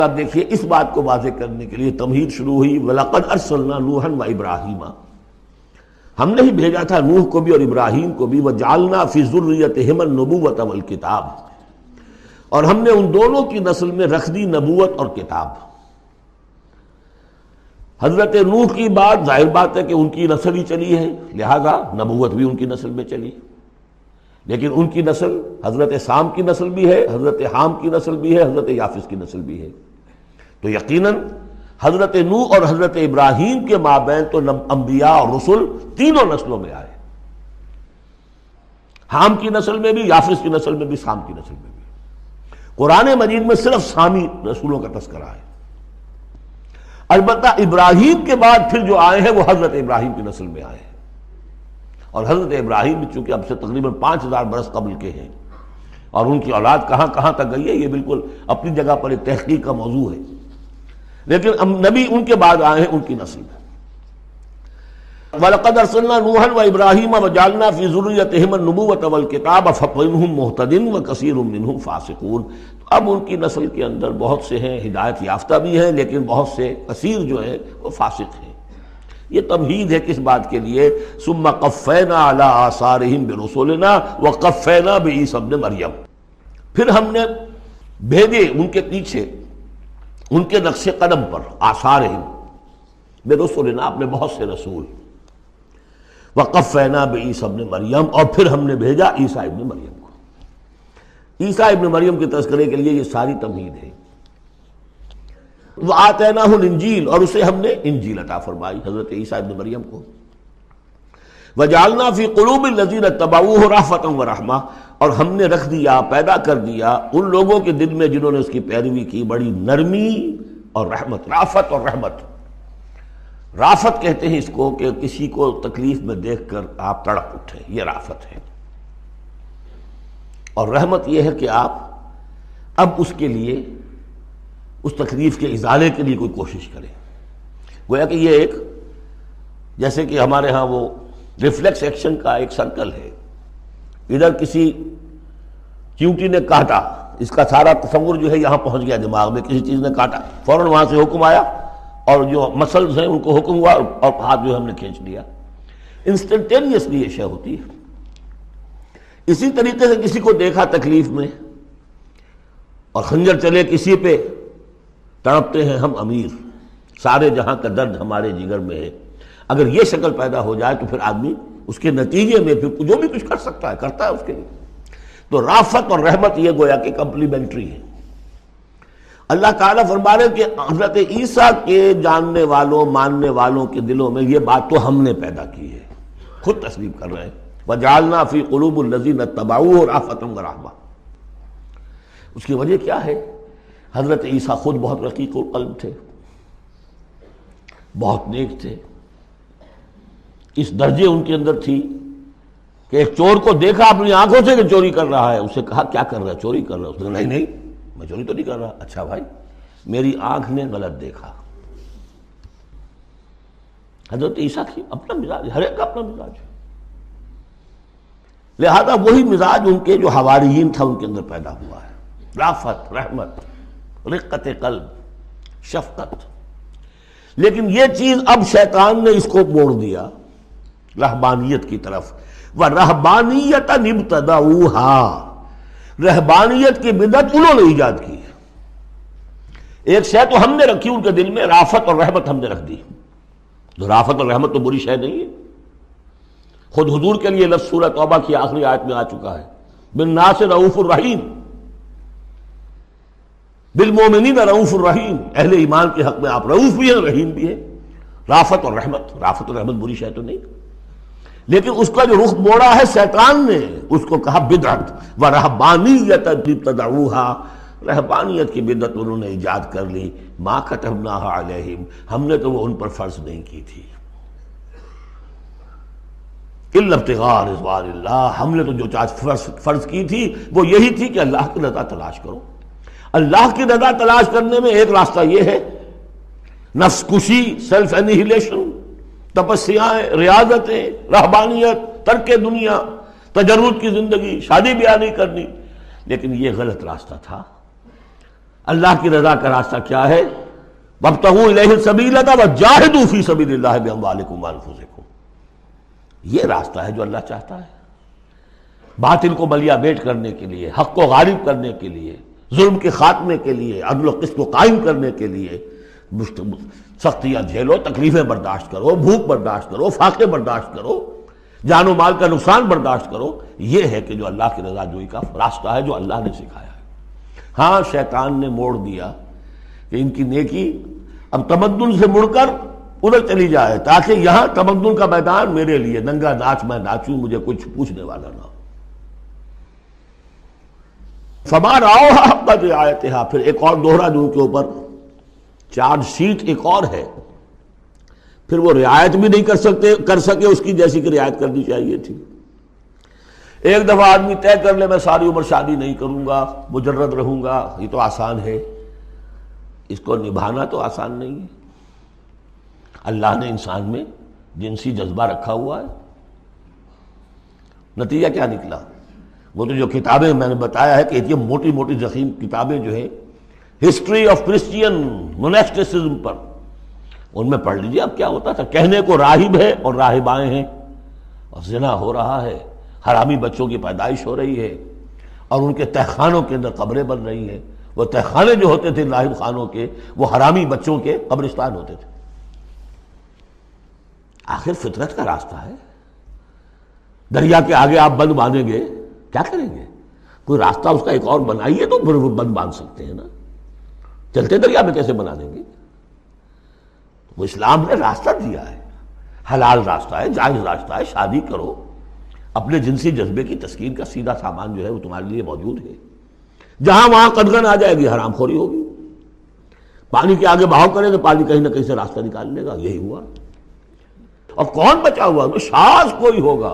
اب دیکھیے اس بات کو واضح کرنے کے لیے تمہید شروع ہوئی وَلَقَدْ أَرْسَلْنَا نُوحًا وَإِبْرَاهِيمَ، ہم نے ہی بھیجا تھا نوح کو بھی اور ابراہیم کو بھی، وَجَعَلْنَا فِي ذُرِّيَّتِهِمَا النُّبُوَّةَ وَالْكِتَابَ، اور ہم نے ان دونوں کی نسل میں رکھ دی نبوت اور کتاب۔ حضرت نوح کی بات ظاہر بات ہے کہ ان کی نسل ہی چلی ہے، لہذا نبوت بھی ان کی نسل میں چلی، لیکن ان کی نسل حضرت سام کی نسل بھی ہے، حضرت حام کی نسل بھی ہے، حضرت یافس کی نسل بھی ہے، تو یقیناً حضرت نوح اور حضرت ابراہیم کے مابین تو انبیاء اور رسل تینوں نسلوں میں آئے، حام کی نسل میں بھی، یافس کی نسل میں بھی، سام کی نسل میں بھی۔ قرآن مجید میں صرف سامی رسولوں کا تذکرہ ہے، البتہ ابراہیم کے بعد پھر جو آئے ہیں وہ حضرت ابراہیم کی نسل میں آئے ہیں، اور حضرت ابراہیم بھی چونکہ اب سے تقریباً 5000 برس قبل کے ہیں، اور ان کی اولاد کہاں کہاں تک گئی ہے یہ بالکل اپنی جگہ پر ایک تحقیق کا موضوع ہے، لیکن نبی ان کے بعد آئے ہیں ان کی نسل میں۔ وَلَقَدْ أَرْسَلْنَا نُوحًا وَإِبْرَاهِيمَ وَجَعَلْنَا فِي ذُرِّيَّتِهِمَا النُّبُوَّةَ وَالْكِتَابَ فَمِنْهُمْ مُهْتَدٍ وَكَثِيرٌ مِّنْهُمْ فَاسِقُونَ۔ اب ان کی نسل کے اندر بہت سے ہیں ہدایت یافتہ بھی ہیں، لیکن بہت سے کثیر جو ہیں وہ فاسق ہیں۔ یہ تمہید ہے کس بات کے لیے؟ ثُمَّ قَفَّيْنَا عَلَىٰ آثَارِهِمْ بِرُسُلِنَا وَقَفَّيْنَا بِعِیسَىٰ ابْنِ مَرْیَم، پھر ہم نے بھیجے ان کے پیچھے ان کے نقش قدم پر، آثارہم برسلنا، اپنے بہت سے رسول، وقفینا بعیسیٰ ابن مریم، اور پھر ہم نے بھیجا عیسیٰ ابن مریم کو۔ عیسیٰ ابن مریم کے تذکرے کے لیے یہ ساری تمہید ہے۔ وآتیناہ الانجیل، اور اسے ہم نے انجیل عطا فرمائی حضرت عیسیٰ ابن مریم کو۔ وجعلنا فی قلوب الذین اتبعوہ رأفۃ ورحمہ، اور ہم نے رکھ دیا، پیدا کر دیا ان لوگوں کے دل میں جنہوں نے اس کی پیروی کی، بڑی نرمی اور رحمت، رافت اور رحمت۔ رافت کہتے ہیں اس کو کہ کسی کو تکلیف میں دیکھ کر آپ تڑپ اٹھیں، یہ رافت ہے، اور رحمت یہ ہے کہ آپ اب اس کے لیے، اس تکلیف کے ازالے کے لیے کوئی کوشش کریں۔ گویا کہ یہ ایک، جیسے کہ ہمارے ہاں وہ ریفلیکس ایکشن کا ایک سرکل ہے، ادھر کسی چیونٹی نے کاٹا، اس کا سارا تصور جو ہے یہاں پہنچ گیا دماغ میں، کسی چیز نے کاٹا، فوراً وہاں سے حکم آیا اور جو مسلز ہیں ان کو حکم ہوا اور ہاتھ جو ہم نے کھینچ لیا، انسٹنٹینیسلی یہ شے ہوتی ہے۔ اسی طریقے سے کسی کو دیکھا تکلیف میں اور خنجر چلے کسی پہ، تڑپتے ہیں ہم امیر، سارے جہاں کا درد ہمارے جگر میں ہے، اگر یہ شکل پیدا ہو جائے تو پھر آدمی اس کے نتیجے میں پھر جو بھی کچھ کر سکتا ہے کرتا ہے اس کے لیے۔ تو رافت اور رحمت یہ گویا کہ کمپلیمنٹری ہے۔ اللہ تعالیٰ فرما رہے کہ حضرت عیسیٰ کے جاننے والوں، ماننے والوں کے دلوں میں یہ بات تو ہم نے پیدا کی ہے، خود تسلیم کر رہے ہیں۔ وَجَعَلْنَا فِي قُلُوبِ الَّذِينَ اتَّبَعُوهُ رَأْفَةً وَرَحْمَةً۔ اس کی وجہ کیا ہے؟ حضرت عیسیٰ خود بہت رقیق القلب تھے، بہت نیک تھے، اس درجے ان کے اندر تھی کہ ایک چور کو دیکھا اپنی آنکھوں سے کہ چوری کر رہا ہے، اسے کہا کیا کر رہا ہے؟ چوری کر رہا ہے۔ اس نے کہا نہیں میں چوری تو نہیں کر رہا۔ اچھا بھائی، میری آنکھ نے غلط دیکھا۔ حضرت عیسیٰ کی اپنا مزاج، ہر ایک کا اپنا مزاج ہے، لہذا وہی مزاج ان کے جو حواریین تھا ان کے اندر پیدا ہوا ہے، رافت، رحمت، رقت قلب، شفقت۔ لیکن یہ چیز اب شیطان نے اس کو موڑ دیا رہبانیت کی طرف۔ وَرَهْبَانِيَّةً ابْتَدَعُوهَا، رہبانیت کی بدعت انہوں نے ایجاد کی ہے۔ ایک شے تو ہم نے رکھی ان کے دل میں، رافت اور رحمت ہم نے رکھ دی۔ تو رافت اور رحمت تو بری شے نہیں ہے، خود حضور کے لیے لفظ سورہ توبہ کی آخری آیت میں آ چکا ہے، بالناس رؤوف الرحیم، بالمومنین رؤوف الرحیم، اہل ایمان کے حق میں آپ رؤوف بھی ہیں، رحیم بھی ہیں۔ رافت اور رحمت، رافت اور رحمت بری شے تو نہیں، لیکن اس کا جو رخ موڑا ہے شیطان نے، اس کو کہا بدعت۔ وَرَهْبَانِيَّةً ابْتَدَعُوهَا، رہبانیت کی بدعت انہوں نے ایجاد کر لی۔ مَا كَتَبْنَاهَا عَلَيْهِمْ، ہم نے تو وہ ان پر فرض نہیں کی تھی، إِلَّا ابْتِغَاءَ رِضْوَانِ اللَّهِ، ہم نے تو جو چیز فرض کی تھی وہ یہی تھی کہ اللہ کی رضا تلاش کرو۔ اللہ کی رضا تلاش کرنے میں ایک راستہ یہ ہے، نفس کشی، سیلف انہیلیشن، تپسیاں، ریاضتیں، رہبانیت، ترک دنیا، تجرد کی زندگی، شادی بیاہ نہیں کرنی، لیکن یہ غلط راستہ تھا۔ اللہ کی رضا کا راستہ کیا ہے؟ وابتغوا الیہ السبیل وجاہدوا فی سبیل اللہ باموالکم وانفسکم، یہ راستہ ہے جو اللہ چاہتا ہے۔ باطل کو ملیا بیٹ کرنے کے لیے، حق کو غالب کرنے کے لیے، ظلم کے خاتمے کے لیے، عدل و قسط کو قائم کرنے کے لیے سختیاں جھیلو، تکلیفیں برداشت کرو، بھوک برداشت کرو، فاقے برداشت کرو، جان و مال کا نقصان برداشت کرو۔ یہ ہے کہ جو اللہ کی رضا جوئی کا راستہ ہے جو اللہ نے سکھایا ہے۔ ہاں شیطان نے موڑ دیا کہ ان کی نیکی اب تمدن سے مڑ کر ادھر چلی جائے، تاکہ یہاں تمدن کا میدان میرے لیے ننگا ناچ میں ناچوں، مجھے کچھ پوچھنے والا نہ ہو۔ فما رعوها حق رعایتها، پھر ایک اور دوہرا جو ان کے اوپر چارج شیٹ ایک اور ہے، پھر وہ رعایت بھی نہیں کر سکے اس کی جیسی کہ رعایت کرنی چاہیے تھی۔ ایک دفعہ آدمی طے کر لے میں ساری عمر شادی نہیں کروں گا، مجرد رہوں گا، یہ تو آسان ہے، اس کو نبھانا تو آسان نہیں ہے۔ اللہ نے انسان میں جنسی جذبہ رکھا ہوا ہے، نتیجہ کیا نکلا؟ وہ تو جو کتابیں میں نے بتایا ہے کہ یہ موٹی موٹی ضخیم کتابیں جو ہیں ہسٹری آف کرسچین موناسٹسزم پر، ان میں پڑھ لیجیے اب کیا ہوتا تھا۔ کہنے کو راہب ہے اور راہبائیں ہیں، اور زنا ہو رہا ہے، حرامی بچوں کی پیدائش ہو رہی ہے، اور ان کے تہخانوں کے اندر قبریں بن رہی ہیں۔ وہ تہخانے جو ہوتے تھے راہب خانوں کے، وہ حرامی بچوں کے قبرستان ہوتے تھے۔ آخر فطرت کا راستہ ہے، دریا کے آگے آپ بند باندھیں گے کیا کریں گے؟ کوئی راستہ اس کا ایک اور بنائیے تو پھر وہ بند باندھ سکتے ہیں نا، چلتے دریا میں کیسے بنا دیں گے؟ وہ اسلام نے راستہ دیا ہے، حلال راستہ ہے، جائز راستہ ہے، شادی کرو، اپنے جنسی جذبے کی تسکین کا سیدھا سامان جو ہے وہ تمہارے لیے موجود ہے۔ جہاں وہاں قدغن آ جائے گی، حرام خوری ہوگی، پانی کے آگے بہاؤ کرے تو پانی کہیں نہ کہیں سے راستہ نکال لے گا، یہی ہوا۔ اور کون بچا ہوا؟ شاذ کوئی ہوگا،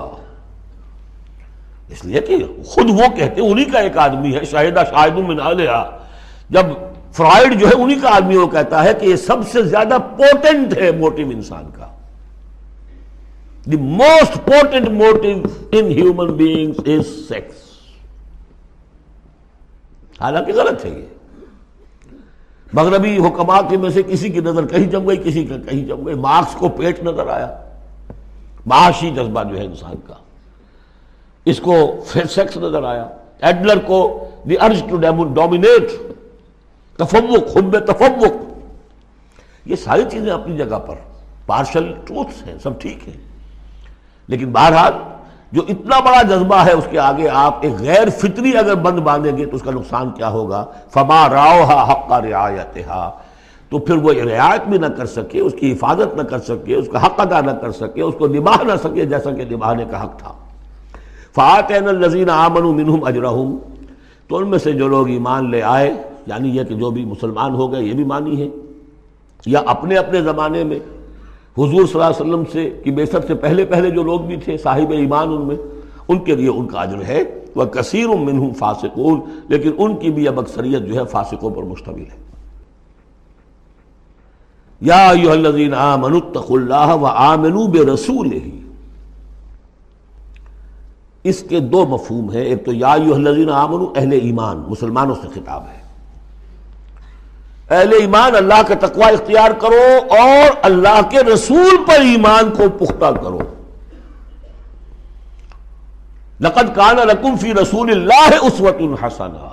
اس لیے کہ خود وہ کہتے انہی کا ایک آدمی ہے، شاہدہ شاہد من اہلہا، جب فرائیڈ جو ہے انہی کا آدمی وہ کہتا ہے کہ یہ سب سے زیادہ پوٹنٹ ہے موٹیو انسان کا، the most potent motive in human beings is sex. حالانکہ غلط ہے یہ، مغربی حکماء کے میں سے کسی کی نظر کہیں جم گئی، کسی کا کہیں جم گئی۔ مارکس کو پیٹ نظر آیا، معاشی جذبہ جو ہے انسان کا، اس کو سیکس نظر آیا، ایڈلر کو دی ارج ٹو ڈومینیٹ، تفوق، حب تفوق۔ یہ ساری چیزیں اپنی جگہ پر پارشل ٹروتھس ہیں، سب ٹھیک ہیں، لیکن بہرحال جو اتنا بڑا جذبہ ہے اس کے آگے آپ ایک غیر فطری اگر بند باندھیں گے تو اس کا نقصان کیا ہوگا؟ فما رعوها حق رعایتها، تو پھر وہ رعایت بھی نہ کر سکے، اس کی حفاظت نہ کر سکے، اس کا حق ادا نہ کر سکے، اس کو نبھا نہ سکے جیسا کہ نبھانے کا حق تھا۔ فآتینا الذین آمنوا منہم اجرہم، تو ان میں سے جو لوگ ایمان لے آئے، یعنی یہ کہ جو بھی مسلمان ہو گئے، یہ بھی مانی ہے، یا اپنے اپنے زمانے میں حضور صلی اللہ علیہ وسلم سے کی بعثت سے پہلے جو لوگ بھی تھے صاحب ایمان ان میں، ان کے لیے ان کا اجر ہے۔ وَكَثِيرٌ مِّنْهُمْ فَاسِقُونَ، لیکن ان کی بھی اب اکثریت جو ہے فاسقوں پر مشتمل ہے۔ یا ایھا الذین آمنوا اتقوا اللہ وآمنوا برسولہ، اس کے دو مفہوم ہیں، ایک تو یا ایھا الذین آمنوا اہل ایمان، مسلمانوں سے خطاب ہے، اہل ایمان اللہ کا تقوی اختیار کرو اور اللہ کے رسول پر ایمان کو پختہ کرو۔ لقد کان لکم فی رسول اللہ اسوۃ حسنہ،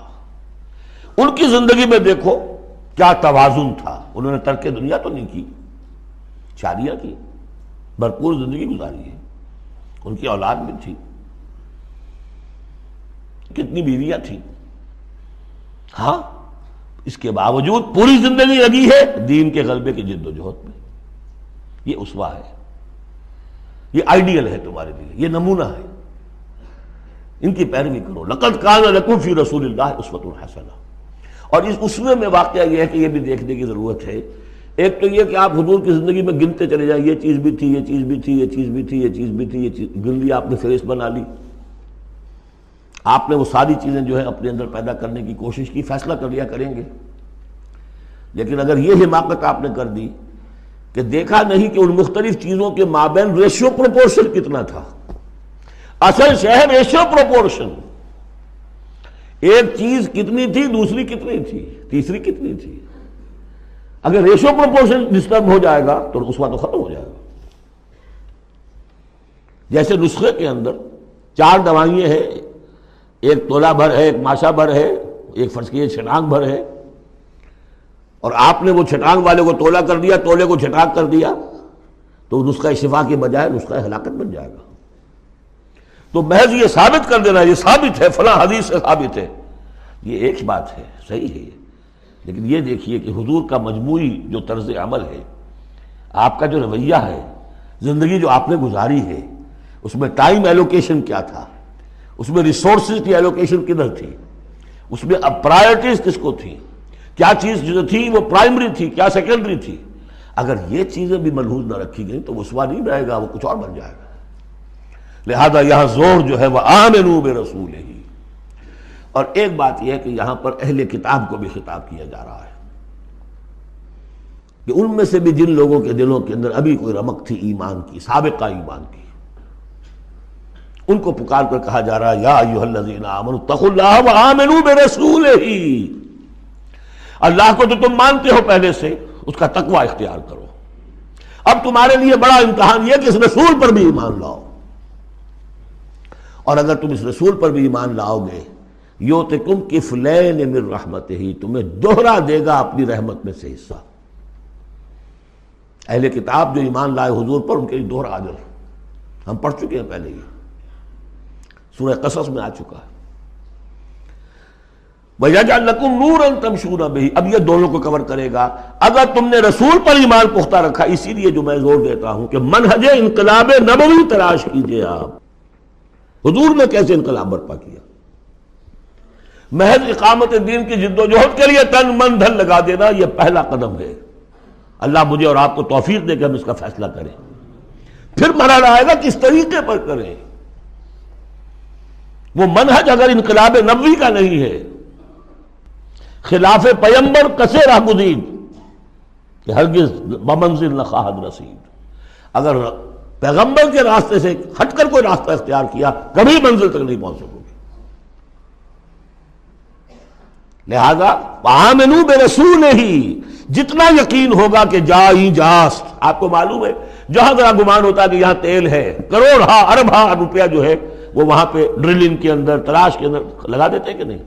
ان کی زندگی میں دیکھو کیا توازن تھا، انہوں نے ترک دنیا تو نہیں کی، شادیاں کی، بھرپور زندگی گزاری ہے، ان کی اولاد بھی تھی، کتنی بیویاں تھیں، ہاں اس کے باوجود پوری زندگی لگی ہے دین کے غلبے کی جد و جہد میں۔ یہ اسوہ ہے، یہ آئیڈیل ہے تمہارے لیے، یہ نمونہ ہے، ان کی پیروی کرو۔ لقد کان لکم فی رسول اللہ اسوۃ حسنہ۔ اور اس اسوے میں واقعہ یہ ہے کہ یہ بھی دیکھنے کی ضرورت ہے، ایک تو یہ کہ آپ حضور کی زندگی میں گنتے چلے جائیں، یہ چیز بھی تھی، یہ چیز بھی تھی، یہ چیز بھی تھی، یہ چیز بھی تھی، یہ چیز گن لی آپ نے، فہرست بنا لی، آپ نے وہ ساری چیزیں جو ہے اپنے اندر پیدا کرنے کی کوشش کی، فیصلہ کر لیا کریں گے۔ لیکن اگر یہ حماقت آپ نے کر دی کہ دیکھا نہیں کہ ان مختلف چیزوں کے مابین ریشیو پروپورشن کتنا تھا، اصل شے ہے ریشیو پروپورشن، ایک چیز کتنی تھی دوسری کتنی تھی۔ تیسری کتنی تھی؟ اگر ریشو پروپورشن ڈسٹرب ہو جائے گا تو رسوا تو ختم ہو جائے گا. جیسے نسخے کے اندر 4 دوائیں ہیں، ایک تولہ بھر ہے، ایک ماشا بھر ہے، ایک فرض کیجیے چھٹانک بھر ہے، اور آپ نے وہ چھٹانک والے کو تولہ کر دیا، تولے کو چھٹانک کر دیا، تو نسخہ شفا کے بجائے نسخہ ہلاکت بن جائے گا. تو محض یہ ثابت کر دینا یہ ثابت ہے، فلاں حدیث سے ثابت ہے، یہ ایک بات ہے، صحیح ہے. لیکن یہ دیکھیے کہ حضور کا مجموعی جو طرز عمل ہے، آپ کا جو رویہ ہے، زندگی جو آپ نے گزاری ہے، اس میں ٹائم ایلوکیشن کیا تھا، اس میں ریسورسز کی ایلوکیشن کدھر تھی، اس میں اب پرائرٹیز کس کو تھی، کیا چیز جو تھی وہ پرائمری تھی، کیا سیکنڈری تھی. اگر یہ چیزیں بھی ملحوظ نہ رکھی گئیں تو رسوا نہیں رہے گا، وہ کچھ اور بن جائے گا. لہذا یہاں زور جو ہے وہ آمنوا برسولہ. اور ایک بات یہ ہے کہ یہاں پر اہل کتاب کو بھی خطاب کیا جا رہا ہے کہ ان میں سے بھی جن لوگوں کے دلوں کے اندر ابھی کوئی رمق تھی ایمان کی، سابقہ ایمان کی، ان کو پکار کر کہا جا رہا ہے یا ایھا الذین آمنوا اتقوا اللہ وآمنوا برسولہ. اللہ کو تو تم مانتے ہو پہلے سے، اس کا تقوی اختیار کرو. اب تمہارے لیے بڑا امتحان یہ کہ اس رسول پر بھی ایمان لاؤ، اور اگر تم اس رسول پر بھی ایمان لاؤ گے یؤتکم کفلین من رحمتہ، تمہیں دوہرا دے گا اپنی رحمت میں سے حصہ. اہل کتاب جو ایمان لائے حضور پر، ان کے لیے دوہرا اجر ہم پڑھ چکے ہیں پہلے، یہ سورہ قصص میں آ چکا ہے. وَيَجْعَلْ لَكُمْ نُورًا تَمْشُونَ بِهِ. اب یہ دونوں کو کور کرے گا. اگر تم نے رسول پر ایمان پختہ رکھا، اسی لیے جو میں زور دیتا ہوں کہ منہج انقلاب نبوی تلاش کیجئے. آپ حضور نے کیسے انقلاب برپا کیا؟ محض اقامت دین کی جد و جہد کے لیے تن من دھن لگا دینا، یہ پہلا قدم ہے. اللہ مجھے اور آپ کو توفیق دے کہ ہم اس کا فیصلہ کریں. پھر مرحلہ آئے گا کس طریقے پر کریں. وہ منہج اگر انقلاب نبوی کا نہیں ہے، خلاف پیمبر کسے راہ گزید کہ ہرگز بمنزل نہ خواہد رسید. اگر پیغمبر کے راستے سے ہٹ کر کوئی راستہ اختیار کیا، کبھی منزل تک نہیں پہنچ سکو گے. لہذا آمنوا برسولہ، جتنا یقین ہوگا کہ جائی جاست. آپ کو معلوم ہے جہاں ذرا گمان ہوتا ہے کہ یہاں تیل ہے، کروڑ ہاں ارب ہاں روپیہ جو ہے وہ وہاں پہ ڈرلنگ کے اندر، تلاش کے اندر لگا دیتے ہیں کہ نہیں.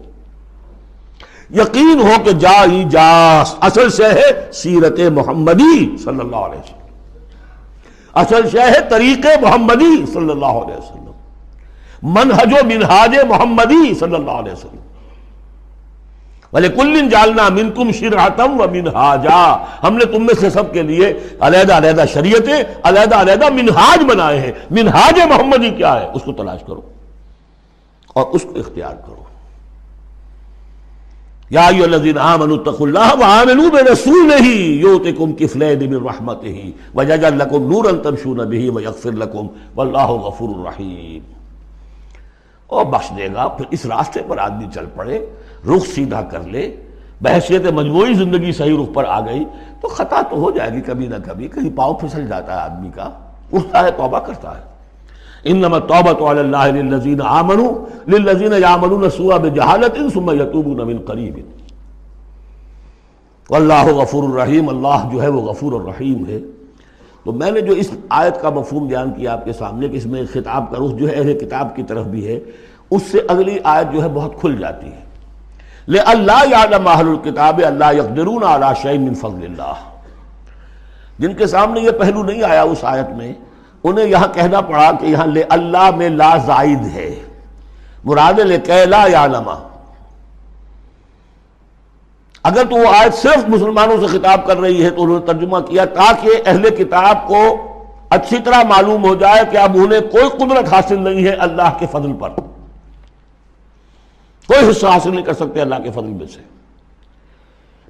یقین ہو کہ جائی جاست. اصل شے ہے سیرت محمدی صلی اللہ علیہ وسلم، اصل شے ہے طریق محمدی صلی اللہ علیہ وسلم، منہج و منہاج محمدی صلی اللہ علیہ وسلم. وَلِكُلٍّ جَعَلْنَا مِنْكُمْ شِرْعَةً وَمِنْهَاجًا. ہم نے تم میں سے سب کے لیے علیحدہ علیحدہ شریعتیں، علیحدہ علیحدہ منہاج بنائے ہیں. منہاج محمدی کیا ہے؟ اس کو تلاش کرو اور اس کو اختیار کرو. یا ایھا الذین آمنوا اتقوا اللہ وآمنوا برسولہ یؤتکم کفلین من رحمتہ ویجعل لکم نورا تمشون بہ ویغفر لکم واللہ غفور رحیم. اور بخش دے گا. پھر اس راستے پر آدمی چل پڑے، رخ سیدھا کر لے. بحیثیت مجموعی زندگی صحیح رخ پر آ گئی تو خطا تو ہو جائے گی کبھی نہ کبھی، کہیں پاؤں پھسل جاتا ہے آدمی کا، اٹھتا ہے توبہ کرتا ہے. انما التوبۃ علی اللہ للذین آمنوا للذین یعملون السوء بجہالۃ ثم یتوبون من قریب واللہ غفور الرحیم. اللہ جو ہے وہ غفور الرحیم ہے. تو میں نے جو اس آیت کا مفہوم بیان کیا آپ کے سامنے کہ اس میں خطاب کا رخ جو ہے اہل کتاب کی طرف بھی ہے، اس سے اگلی آیت جو ہے بہت کھل جاتی ہے. لئلا یعلم اہل الکتاب الا یقدرون علی شیء من فضل اللہ. جن کے سامنے یہ پہلو نہیں آیا اس آیت میں، انہیں یہاں کہنا پڑا کہ یہاں لے اللہ میں لا زائد ہے، مراد لکے لا یعلم. اگر تو وہ آیت صرف مسلمانوں سے خطاب کر رہی ہے تو انہوں نے ترجمہ کیا تاکہ اہل کتاب کو اچھی طرح معلوم ہو جائے کہ اب انہیں کوئی قدرت حاصل نہیں ہے اللہ کے فضل پر، کوئی حصہ حاصل نہیں کر سکتے اللہ کے فضل میں سے.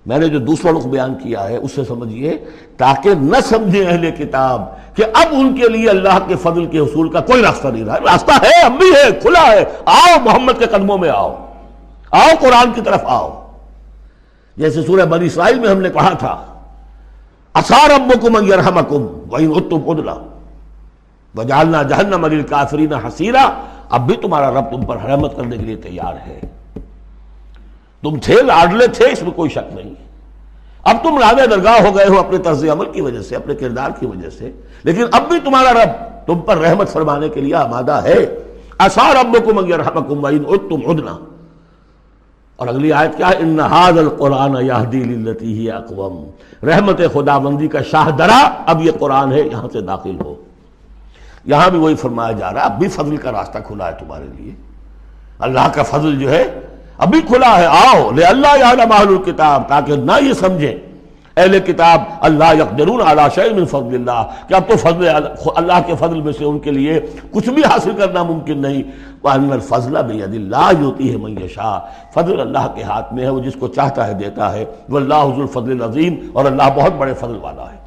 میں نے جو دوسرا رخ بیان کیا ہے اس سے سمجھیے تاکہ نہ سمجھے اہل کتاب کہ اب ان کے لیے اللہ کے فضل کے حصول کا کوئی راستہ نہیں رہا. راستہ ہے، اب بھی ہے، کھلا ہے. آؤ محمد کے قدموں میں آؤ، آؤ قرآن کی طرف آؤ. جیسے سورہ بنی اسرائیل میں ہم نے پڑھا تھا عسیٰ ربکم ان یرحمکم وان عدتم عدلا وجعلنا جہنم للکافرین حصیرا. اب بھی تمہارا رب تم پر رحمت کرنے کے لیے تیار ہے. تم تھے لاڈلے تھے، اس میں کوئی شک نہیں، اب تم راضِ درگاہ ہو گئے ہو اپنے طرز عمل کی وجہ سے، اپنے کردار کی وجہ سے، لیکن اب بھی تمہارا رب تم پر رحمت فرمانے کے لیے آمادہ ہے۔ عسیٰ ربکم ان یرحمکم وان عدتم عدنا۔ اور اگلی آیت کیا ہے؟ ان ھذا القرآن یہدی للتی ہی اقوم۔ رحمت خداوندی کا شاہ درا اب یہ قرآن ہے، یہاں سے داخل ہو۔ یہاں بھی وہی فرمایا جا رہا ہے، اب بھی فضل کا راستہ کھلا ہے تمہارے لیے، اللہ کا فضل جو ہے ابھی کھلا ہے، آؤ لئلا یعلم اہل الکتاب، تاکہ نہ یہ سمجھیں اہل کتاب اللہ یقدرون علی شیء من فضل اللہ، کہ اب تو فضل اللہ کے فضل میں سے ان کے لیے کچھ بھی حاصل کرنا ممکن نہیں۔ وَأَنَّ الْفَضْلَ بِيَدِ اللَّهِ يُؤْتِيهِ مَن يَشَاءُ، فضل اللہ کے ہاتھ میں ہے، وہ جس کو چاہتا ہے دیتا ہے، وَاللَّهُ ذُو الْفَضْلِ الْعَظِيمِ، اور اللہ بہت بڑے فضل والا ہے۔